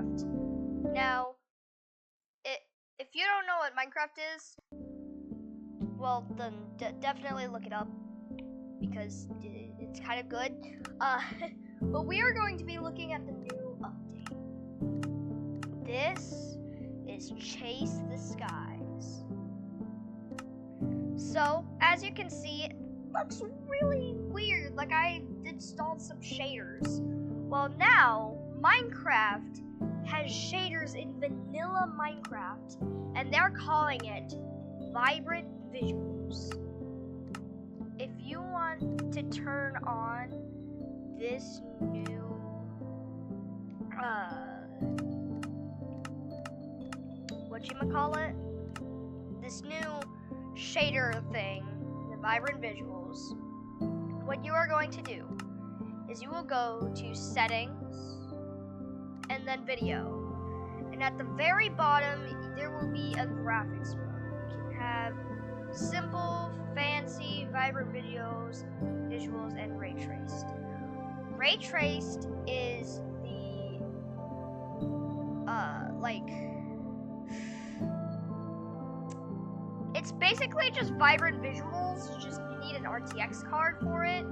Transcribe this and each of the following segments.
Minecraft. Now, if you don't know what Minecraft is, well, then definitely look it up because it's kind of good. But we are going to be looking at the new update. This is Chase the Skies. So, as you can see, it looks really weird. Like I installed some shaders. Well, now Minecraft has shaders in vanilla Minecraft, and they're calling it Vibrant Visuals. If you want to turn on this new this new shader thing, the Vibrant Visuals, what you are going to do is you will go to Settings and then Video, and at the very bottom there will be a graphics mode. You can have simple, fancy, vibrant visuals, and ray traced. Ray traced is the it's basically just vibrant visuals. Just you need an RTX card for it,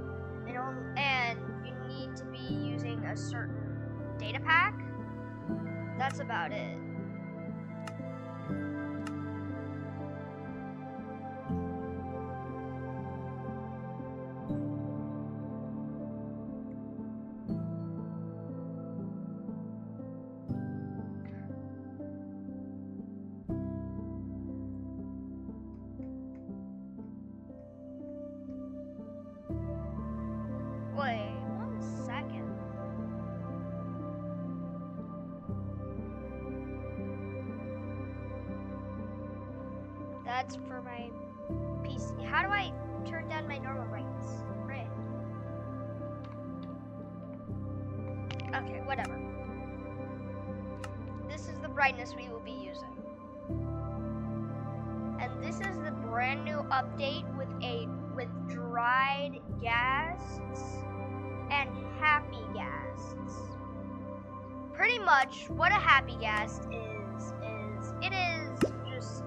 and you need to be using a certain data pack. That's about it. Wait, 1 second. That's for my PC. How do I turn down my normal brightness? Right. Okay, whatever. This is the brightness we will be using. And this is the brand new update with dried ghasts and happy ghasts. Pretty much what a happy ghast is it is just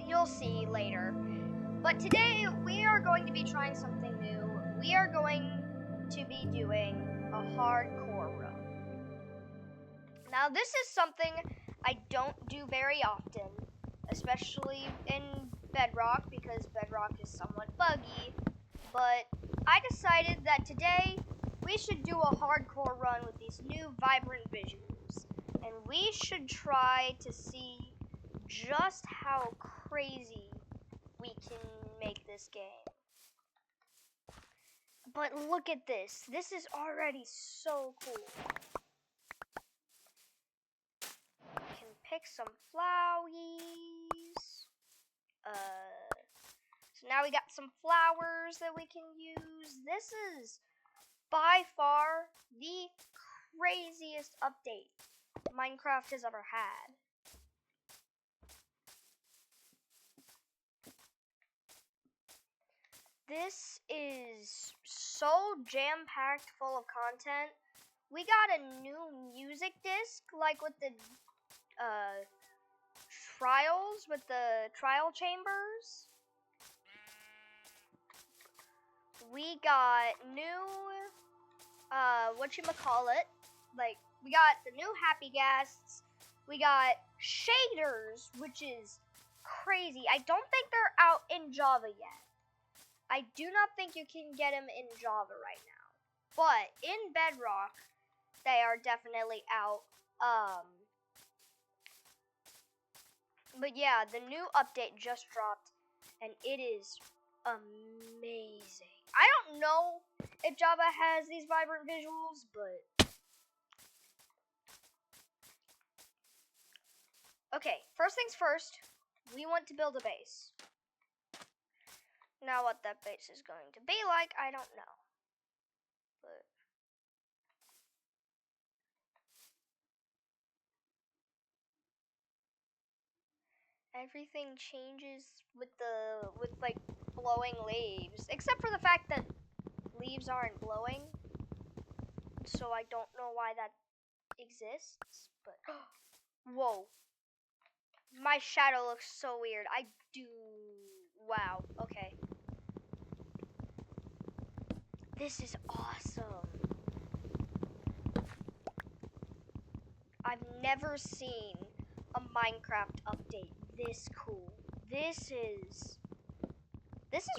you'll see later. But today we are going to be trying something new. We are going to be doing a hardcore run. Now this is something I don't do very often, especially in Bedrock because Bedrock is somewhat buggy, but I decided that today we should do a hardcore run with these new vibrant visuals, and we should try to see just how crazy we can make this game. But look at this. This is already so cool. We can pick some flowies. So now we got some flowers that we can use. This is by far the craziest update Minecraft has ever had. This is so jam-packed full of content. We got a new music disc, like with the trials, with the trial chambers. We got new, like, we got the new happy ghasts. We got shaders, which is crazy. I don't think they're out in Java yet. I do not think you can get them in Java right now. But in Bedrock, they are definitely out. But yeah, the new update just dropped, and it is amazing. I don't know if Java has these vibrant visuals, but okay, first things first, we want to build a base. Now what that base is going to be like, I don't know. But everything changes with like blowing leaves, except for the fact that leaves aren't blowing. So I don't know why that exists, but whoa. My shadow looks so weird. I do. Wow. Okay. This is awesome. I've never seen a Minecraft update this cool. This is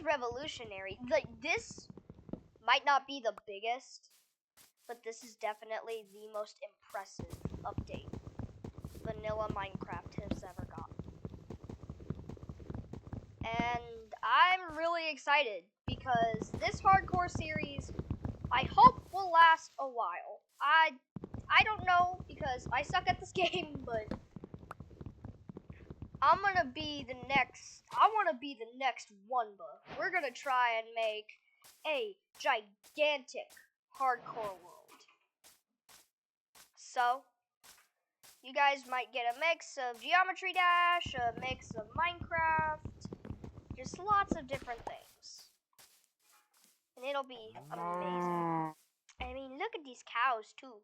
revolutionary. Like, this might not be the biggest, but this is definitely the most impressive update vanilla Minecraft has ever gotten. And I'm really excited because this hardcore series, I hope, will last a while. I don't know because I suck at this game, but I want to be the next Wunba. We're gonna try and make a gigantic hardcore world. So, you guys might get a mix of Geometry Dash, a mix of Minecraft, just lots of different things. And it'll be amazing. I mean, look at these cows, too.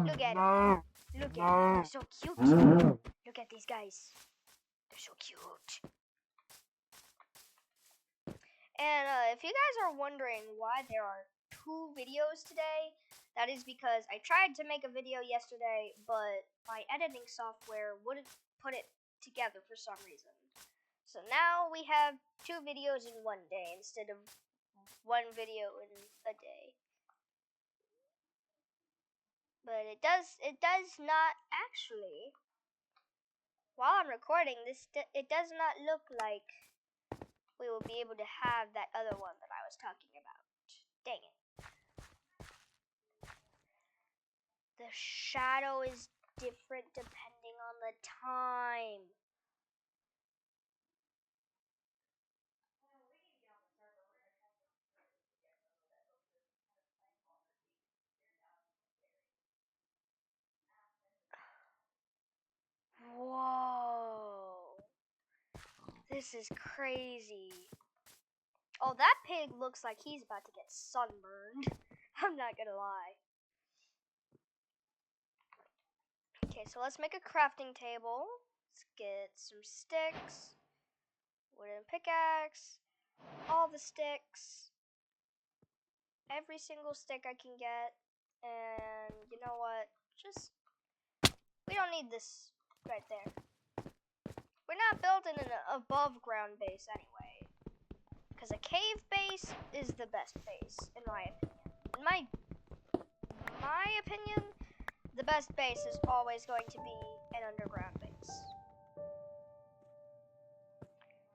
Look at them. Look at them. They're so cute. Look at these guys. They're so cute. And if you guys are wondering why there are 2 videos today, that is because I tried to make a video yesterday, but my editing software wouldn't put it together for some reason. So now we have 2 videos in one day instead of 1 video in a day. But it does not actually, while I'm recording this, it does not look like we will be able to have that other one that I was talking about. Dang it. The shadow is different depending on the time. Whoa. This is crazy. Oh, that pig looks like he's about to get sunburned. I'm not gonna lie. Okay, so let's make a crafting table. Let's get some sticks, wooden pickaxe, all the sticks, every single stick I can get, and you know what? We don't need this right there. We're not building an above ground base anyway, because a cave base is the best base, in my opinion. In my opinion, the best base is always going to be an underground base.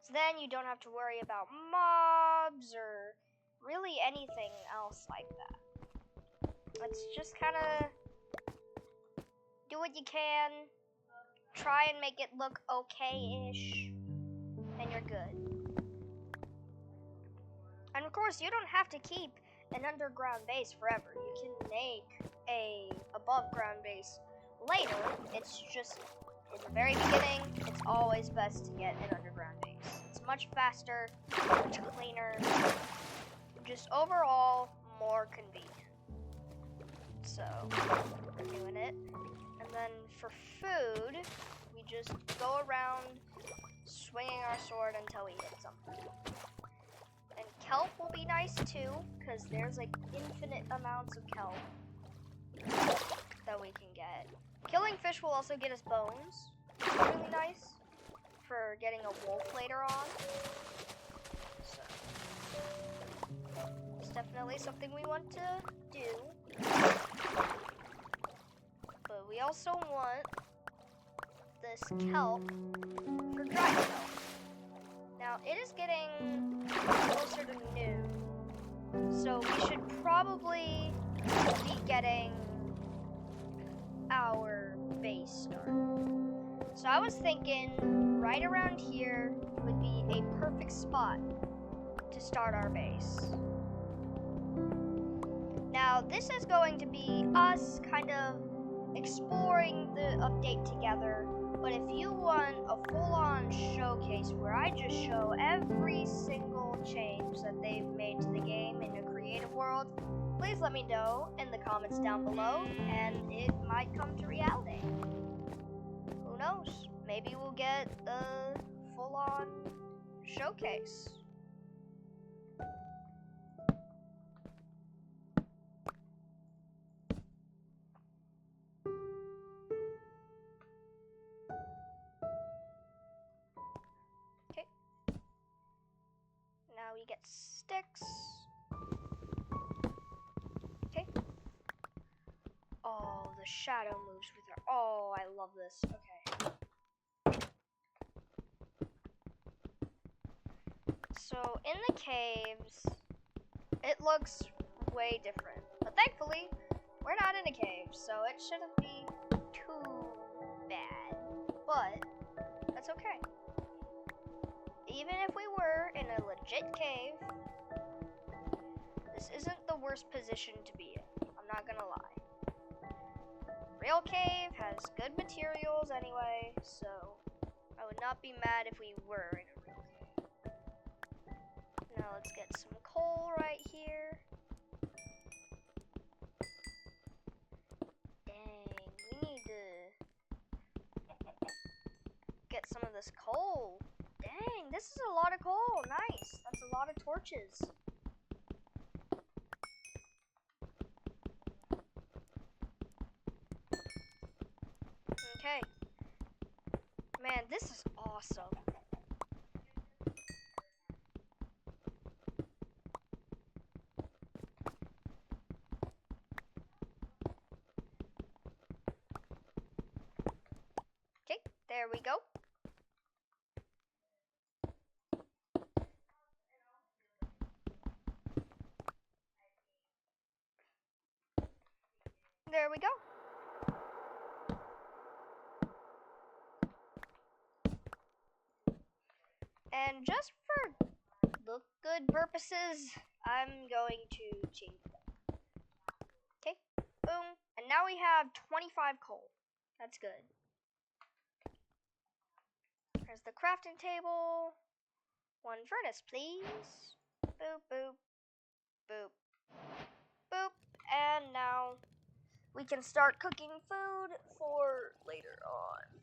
So then you don't have to worry about mobs or really anything else like that. Let's just kind of do what you can, try and make it look okay-ish, and you're good. And of course, you don't have to keep an underground base forever. You can make a above ground base later. It's just, in the very beginning, it's always best to get an underground base. It's much faster, much cleaner, just overall more convenient. So, we're doing it. And then for food, we just go around swinging our sword until we hit something. And kelp will be nice too, because there's like infinite amounts of kelp that we can get. Killing fish will also get us bones, which is really nice for getting a wolf later on. So, it's definitely something we want to do. But we also want this kelp for dry kelp. Now, it is getting closer to noon, so we should probably be getting our base started. So I was thinking right around here would be a perfect spot to start our base. Now, this is going to be us kind of exploring the update together But if you want a full-on showcase where I just show every single change that they've made to the game in a creative world, please let me know in the comments down below, and it might come to reality. Who knows? Maybe we'll get a full-on showcase. Okay. Now we get sticks. Okay. Oh, the shadow moves with her. Oh, I love this. Okay. So in the caves, it looks way different. But thankfully, we're not in a cave, so it shouldn't be too bad. But that's okay. Even if we were in a legit cave, this isn't the worst position to be in. I'm not gonna lie. Real cave has good materials anyway, so I would not be mad if we were in a real cave. Now let's get some coal right here. Dang, we need to get some of this coal. Dang, this is a lot of coal. Nice. That's a lot of torches. Okay. Man, this is awesome. Okay, there we go. There we go. And just for look good purposes, I'm going to change that. Okay, boom. And now we have 25 coal. That's good. There's the crafting table. One furnace, please. Boop, boop, boop, boop. And now we can start cooking food for later on.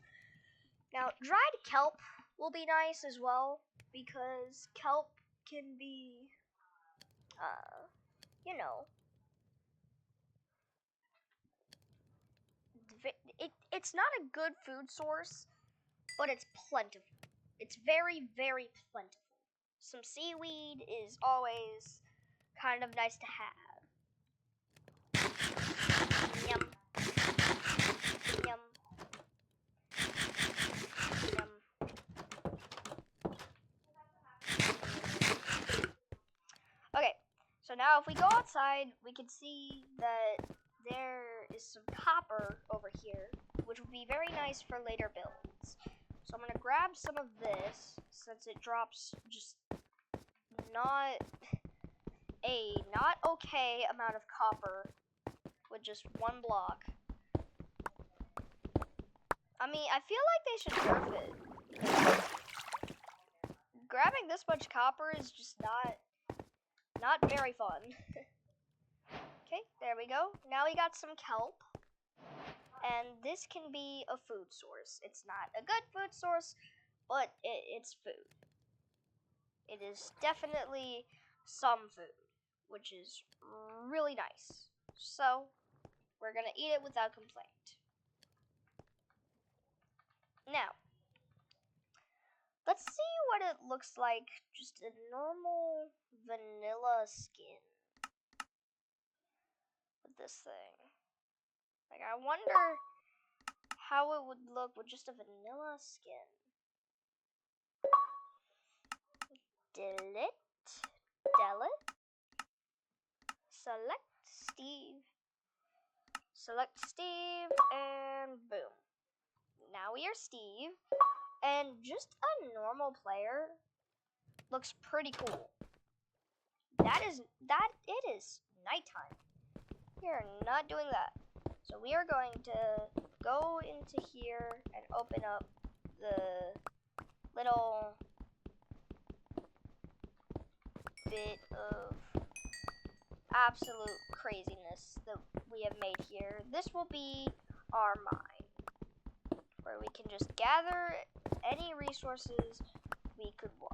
Now, dried kelp will be nice as well, because kelp can be, you know, it's not a good food source, but it's plentiful. It's very, very plentiful. Some seaweed is always kind of nice to have. Yum. Yum. Yum. Okay, so now if we go outside, we can see that there is some copper over here, which would be very nice for later builds. So I'm going to grab some of this, since it drops just not okay amount of copper with just one block. I mean, I feel like they should nerf it. Grabbing this much copper is just not very fun. Okay, there we go. Now we got some kelp. And this can be a food source. It's not a good food source, but it's food. It is definitely some food, which is really nice. So, we're gonna eat it without complaint. Now, let's see what it looks like, just a normal vanilla skin with this thing. Like, I wonder how it would look with just a vanilla skin. Delete. Select Steve. Select Steve, and boom. Now we are Steve, and just a normal player looks pretty cool. It is nighttime. We are not doing that. So we are going to go into here and open up the little bit of absolute craziness that we have made here. This will be our mine, where we can just gather any resources we could want.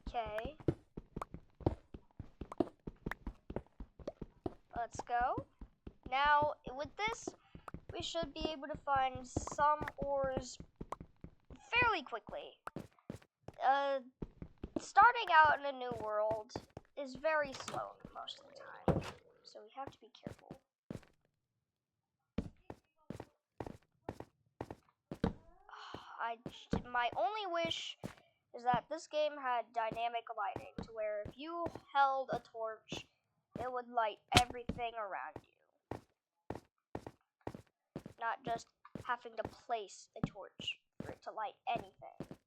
Okay. Let's go. Now, with this, we should be able to find some ores fairly quickly. Starting out in a new world is very slow most of the time, so we have to be careful. My only wish is that this game had dynamic lighting, to where if you held a torch, it would light everything around you. Not just having to place a torch for it to light anything.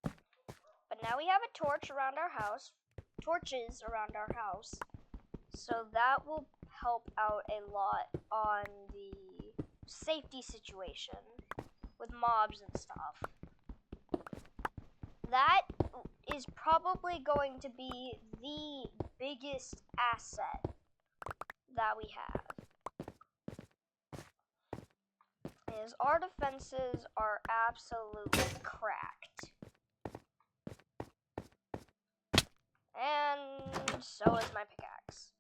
But now we have a torch around our house, torches around our house, so that will help out a lot on the safety situation with mobs and stuff. That is probably going to be the biggest asset that we have. Is our defenses are absolutely cracked. And so is my pickaxe.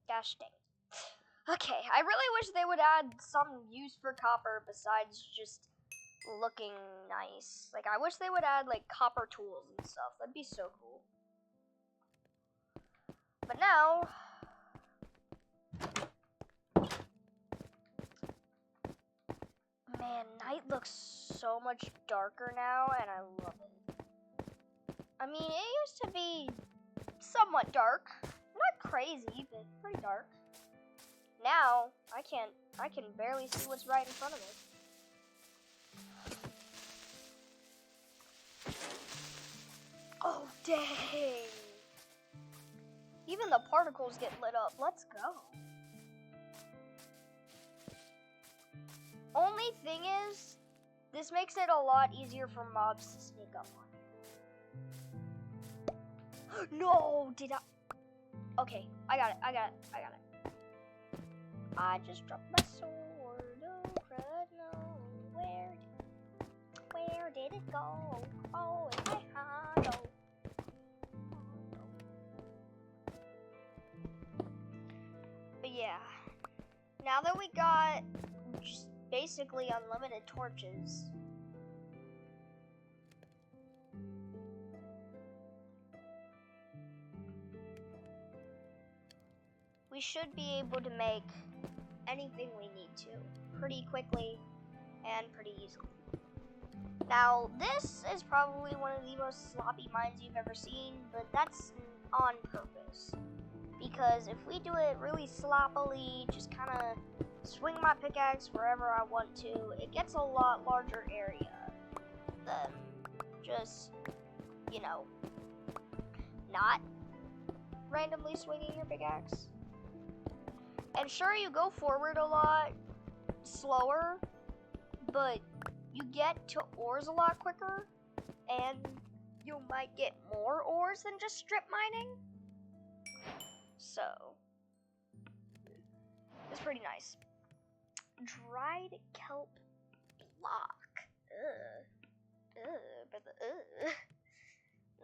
Gosh dang. Okay, I really wish they would add some use for copper besides just looking nice. Like, I wish they would add, like, copper tools and stuff. That'd be so cool. But now, man, night looks so much darker now, and I love it. I mean, it used to be somewhat dark. Not crazy, but pretty dark. Now, I can barely see what's right in front of me. Oh, dang. Even the particles get lit up. Let's go. Only thing is, this makes it a lot easier for mobs to sneak up on you. No, did I? Okay, I got it. I just dropped my sword. Oh, crud, no. Where did it go? Oh, in my heart. But yeah, now that we got just basically unlimited torches, we should be able to make anything we need to pretty quickly and pretty easily. Now, this is probably one of the most sloppy mines you've ever seen, but that's on purpose. Because if we do it really sloppily, just kind of swing my pickaxe wherever I want to, it gets a lot larger area than just, you know, not randomly swinging your pickaxe. And sure, you go forward a lot slower, but you get to ores a lot quicker, and you might get more ores than just strip mining. So, it's pretty nice. Dried kelp block.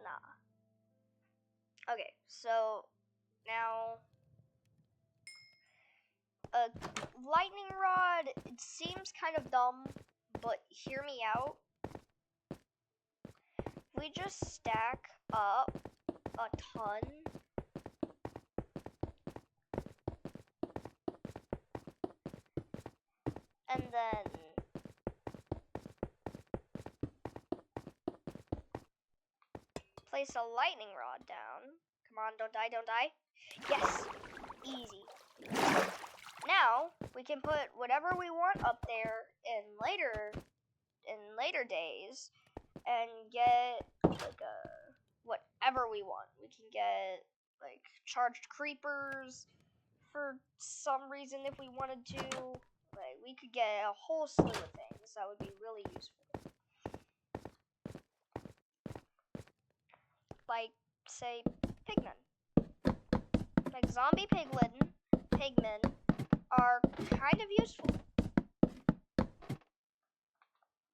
Nah. Okay, so now a lightning rod, it seems kind of dumb, but hear me out. We just stack up a ton and then place a lightning rod down. Come on, don't die, don't die. Yes, easy. Now we can put whatever we want up there in later days, and get like whatever we want. We can get like charged creepers for some reason if we wanted to. Like we could get a whole slew of things that would be really useful. Like say pigmen. Like zombie pigmen are kind of useful.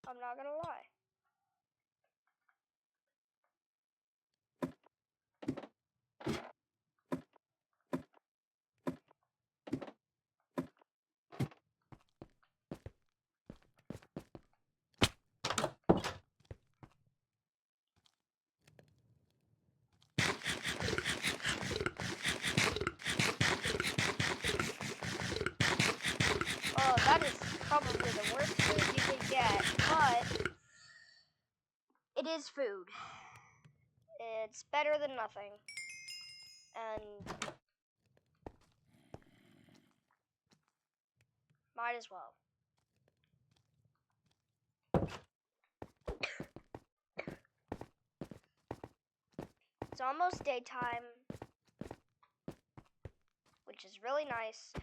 I'm not gonna lie. Oh, that is probably the worst food you can get, but it is food. It's better than nothing. And might as well. It's almost daytime, which is really nice.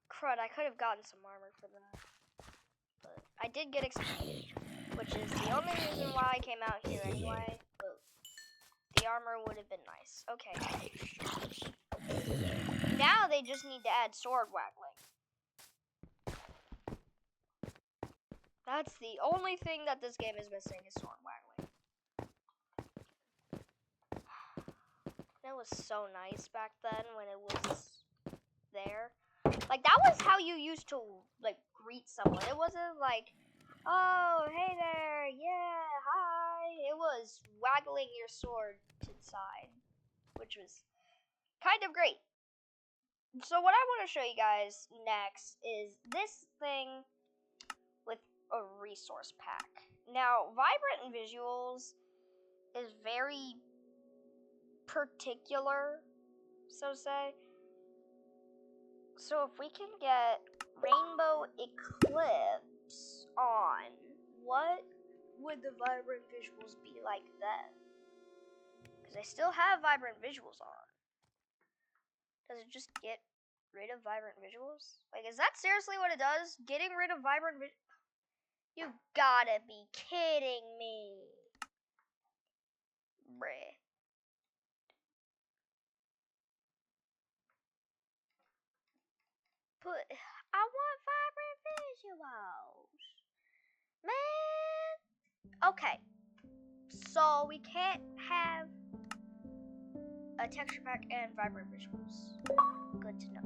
Crud, I could have gotten some armor for that. But I did get excited, which is the only reason why I came out here anyway. But the armor would have been nice. Okay. Now they just need to add sword waggling. That's the only thing that this game is missing is sword waggling. It was so nice back then when it was there. Like that was how you used to like greet someone. It wasn't like, oh hey there, yeah, hi. It was waggling your sword to the side, which was kind of great. So what I want to show you guys next is this thing with a resource pack. Now, Vibrant Visuals is very particular, so say. So if we can get Rainbow Eclipse on, what would the Vibrant Visuals be like then? Because I still have Vibrant Visuals on. Does it just get rid of Vibrant Visuals? Like, is that seriously what it does? Getting rid of Vibrant Visuals? You gotta be kidding me. Bruh. I want Vibrant Visuals. Man. Okay. So we can't have a texture pack and Vibrant Visuals. Good to know.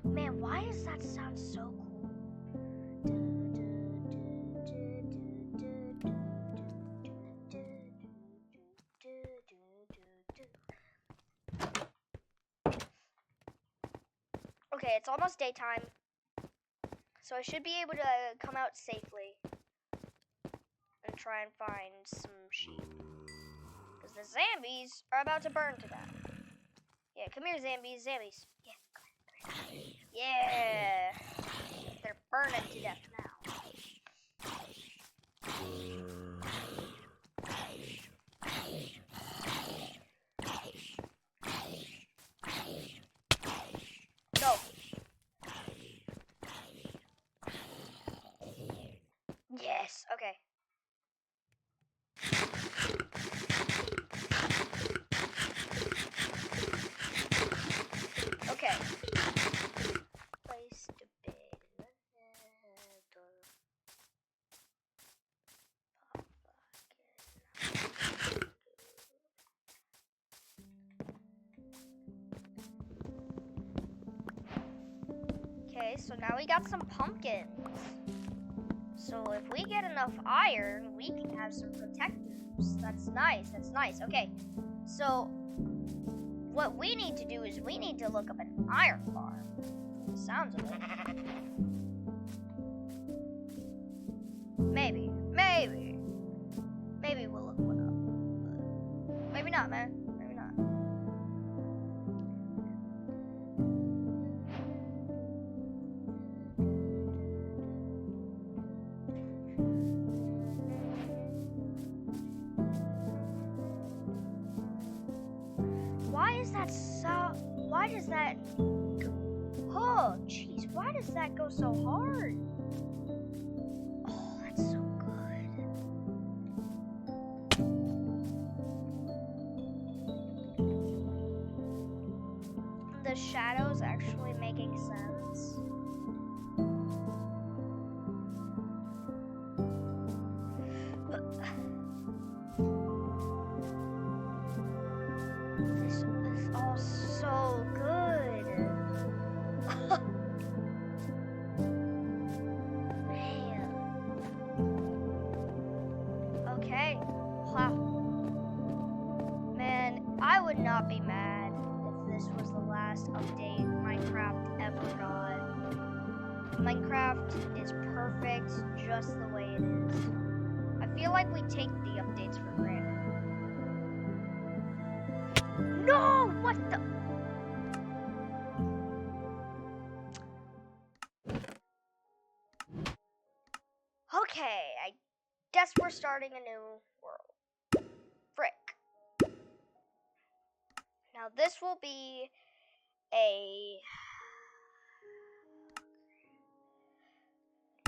Man, why does that sound so cool? Okay, it's almost daytime, so I should be able to come out safely and try and find some sheep. Because the zombies are about to burn to death. Yeah, come here, zombies. Zombies. Yeah, come here. Yeah. They're burning to death now. Go. Yes, okay. Okay. Place the bed. so now we got some pumpkins. So if we get enough iron, we can have some protectors. That's nice, that's nice. Okay, so what we need to do is we need to look up an iron farm. The sounds of it. Maybe we'll look one up. Maybe not, man. Maybe not. Why is that so? Why does that? Oh, jeez. Why does that go so hard? Oh, that's so good. The shadow's actually making sense. This is all so good. Man. Okay. Wow. Man, I would not be mad if this was the last update Minecraft ever got. Minecraft is perfect just the way it is. I feel like we take the updates for granted. No! What the? Okay, I guess we're starting a new world. Frick. Now this will be a...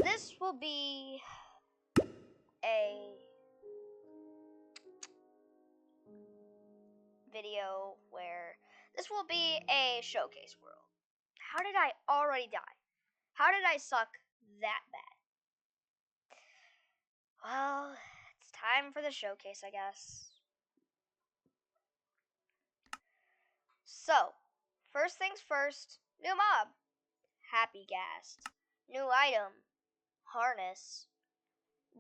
This will be a video where this will be a showcase world. How did I already die? How did I suck that bad? Well, it's time for the showcase, I guess. So, first things first, new mob, Happy Ghast, new item, harness.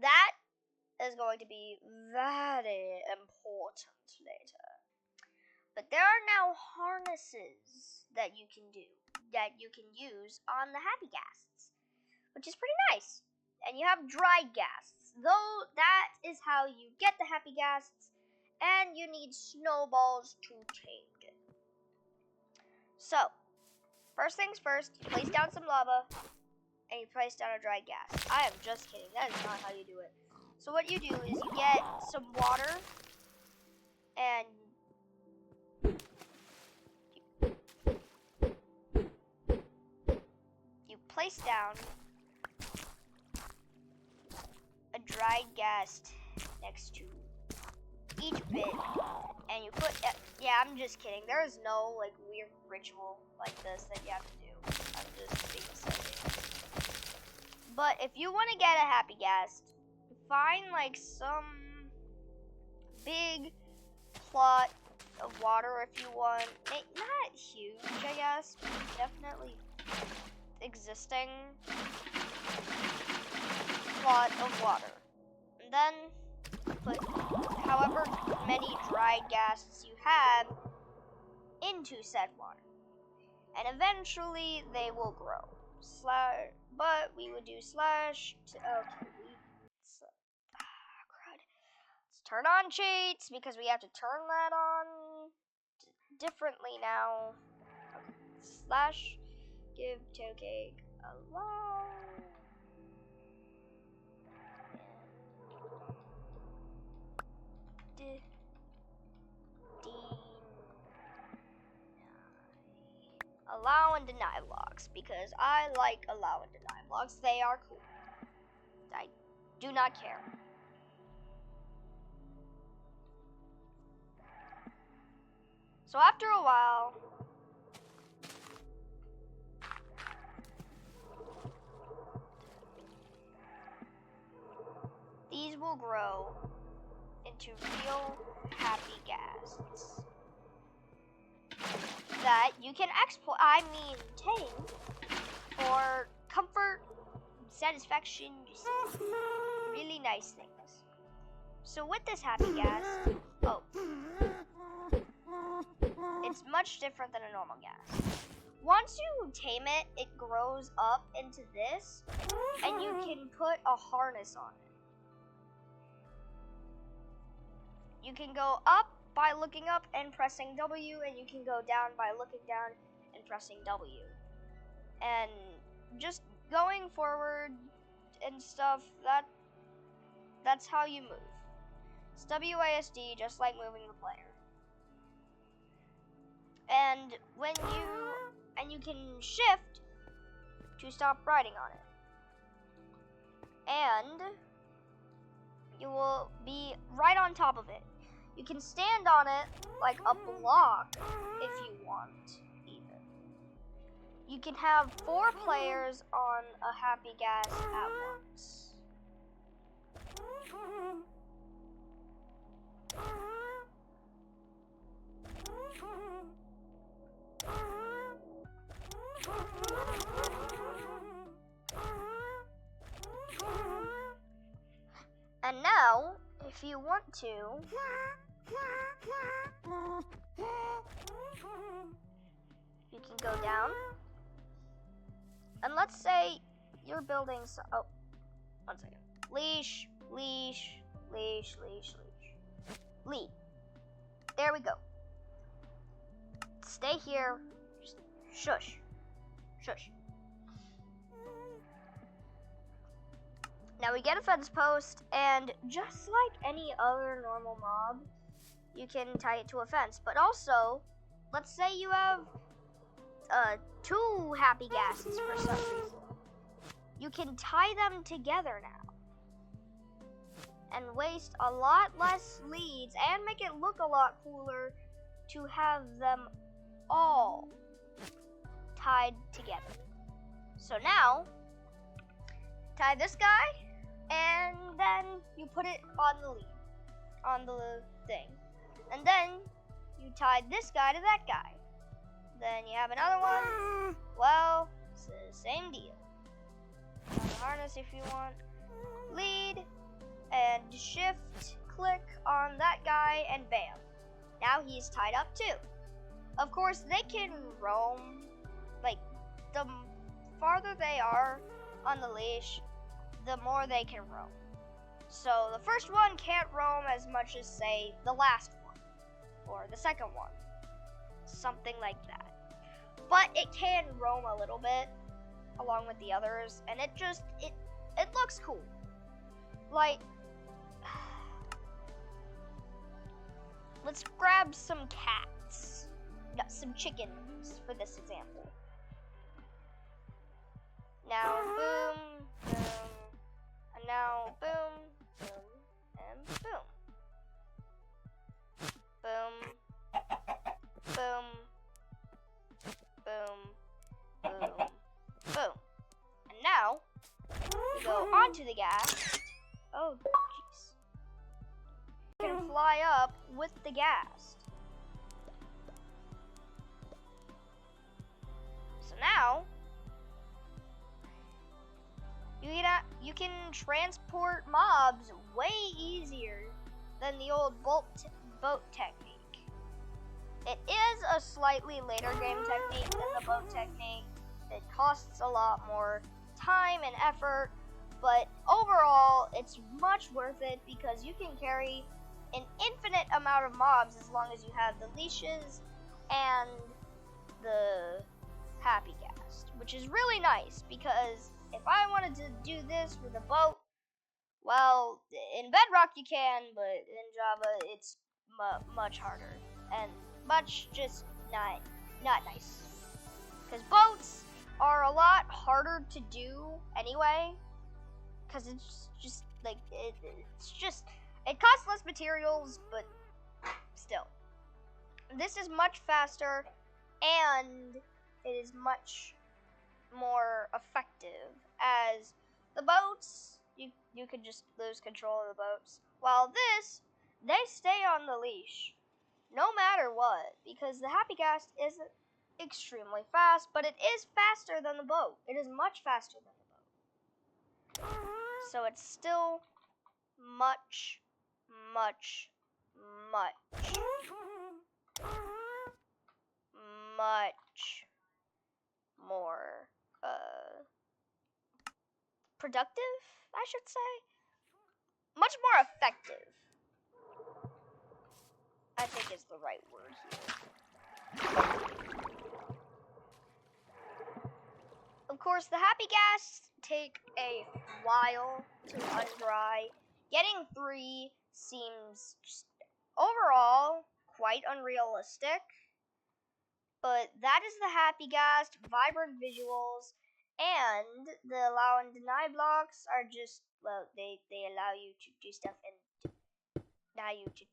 That is going to be very important later. But there are now harnesses that you can use on the Happy Ghasts, which is pretty nice. And you have dried ghasts, though that is how you get the Happy Ghasts, and you need snowballs to change it. So, first things first, you place down some lava, and you place down a dried ghast. I am just kidding, that is not how you do it. So what you do is you get some water, and you place down a dried ghast next to each bit, and you put, yeah, I'm just kidding. There is no like weird ritual like this that you have to do. I'm just being silly. But if you want to get a Happy Ghast, find like some big plot of water if you want. Not huge, I guess, but definitely existing plot of water. And then put however many dried ghasts you have into said water. And eventually they will grow. But we would do slash to, okay, let's turn on cheats because we have to turn that on differently now. Okay. Slash give toecake allow. Allow and deny blocks because I like allow and deny blocks. They are cool. I do not care. So after a while, these will grow into real Happy Ghasts that you can export, tame, for comfort, satisfaction, just really nice things. So with this happy gas, it's much different than a normal gas. Once you tame it, it grows up into this, and you can put a harness on it. You can go up by looking up and pressing W, and you can go down by looking down and pressing W. And just going forward and stuff, that's how you move. It's WASD, just like moving the player. And you can shift to stop riding on it. And you will be right on top of it. You can stand on it like a block if you want, even. You can have 4 players on a happy gas at once. And now, if you want to, you can go down. And let's say you're building one second. Leash, leash, leash, leash, leash. Lead. There we go. Stay here. Just shush. Shush. Now we get a fence post, and just like any other normal mob, you can tie it to a fence. But also, let's say you have 2 happy gases for some reason. You can tie them together now and waste a lot less leads and make it look a lot cooler to have them all tied together. So now, tie this guy, and then you put it on the lead, on the thing. And then you tie this guy to that guy. Then you have another one. Well, it's the same deal. Harness if you want. Lead, and shift, click on that guy, and bam. Now he's tied up too. Of course, they can roam. Like, the farther they are on the leash, the more they can roam. So the first one can't roam as much as, say, the last one, or the second one, something like that. But it can roam a little bit along with the others, and it looks cool. Like, let's grab some cats, some chickens for this example. Now, boom, boom, and now, boom, boom, and boom. Boom, boom, boom, boom, boom. And now, we go onto the gas. Oh, jeez. You can fly up with the gas. So now, you can transport mobs way easier than the old boat technique. It is a slightly later game technique than the boat technique. It costs a lot more time and effort, but overall, it's much worth it because you can carry an infinite amount of mobs as long as you have the leashes and the happy gas, which is really nice because if I wanted to do this with a boat, well, in Bedrock you can, but in Java it's much harder and much just not nice. Because boats are a lot harder to do anyway, because it's just like it costs less materials, but still, this is much faster and it is much more effective, as the boats, you could just lose control of the boats, while this, they stay on the leash no matter what, because the happy gas extremely fast, but it is faster than the boat. It is much faster than the boat. So it's still much, much, much, much more productive, I should say. Much more effective, I think is the right word here. Of course, the happy gas take a while to undry. Getting 3 seems overall quite unrealistic. But that is the happy gas, vibrant visuals, and the allow and deny blocks are just, well, they allow you to do stuff and deny you to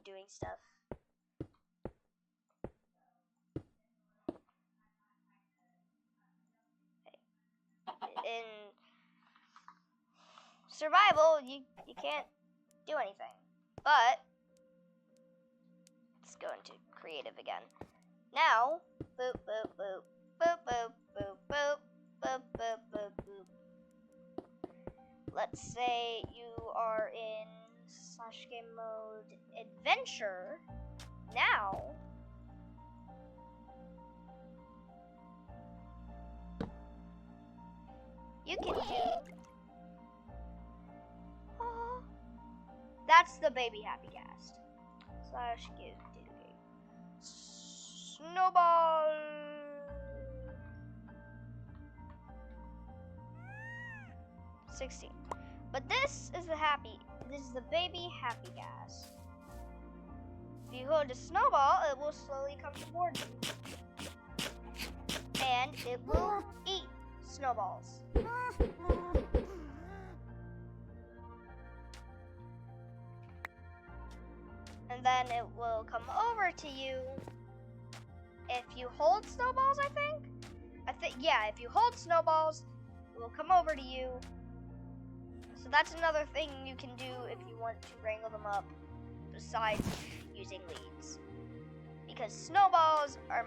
doing stuff. In survival, you can't do anything. But let's go into creative again. Now, boop, boop, boop, boop, boop, boop, boop, boop, boop, boop, boop. Let's say you are in slash game mode adventure. Now, you can do. Oh, that's the baby happy cast. Slash give snowball. $16. But this is the baby happy gas. If you hold a snowball, it will slowly come towards you. And it will eat snowballs. And then it will come over to you. If you hold snowballs, I think, yeah, if you hold snowballs, it will come over to you. So that's another thing you can do if you want to wrangle them up, besides using leads. Because snowballs are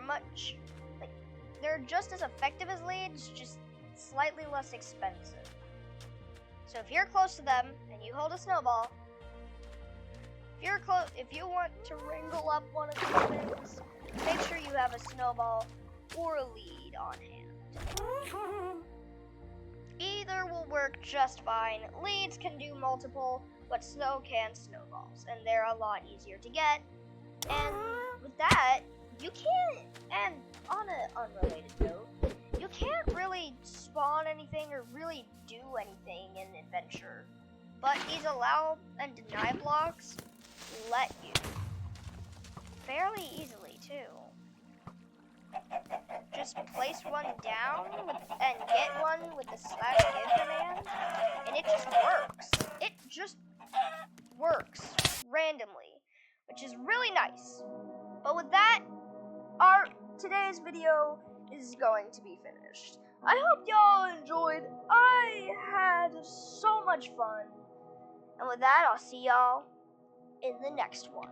they're just as effective as leads, just slightly less expensive. So if you're close to them and you hold a snowball, if you want to wrangle up one of these things, make sure you have a snowball or a lead on hand. Either will work just fine. Leads can do multiple, but snow can snowballs, and they're a lot easier to get. And with that, you can't, and on an unrelated note, you can't really spawn anything or really do anything in adventure. But these allow and deny blocks let you fairly easily too. Just place one down and get one with the slash give command, and it just works. It just works randomly, which is really nice. But with that, today's video is going to be finished. I hope y'all enjoyed. I had so much fun. And with that, I'll see y'all in the next one.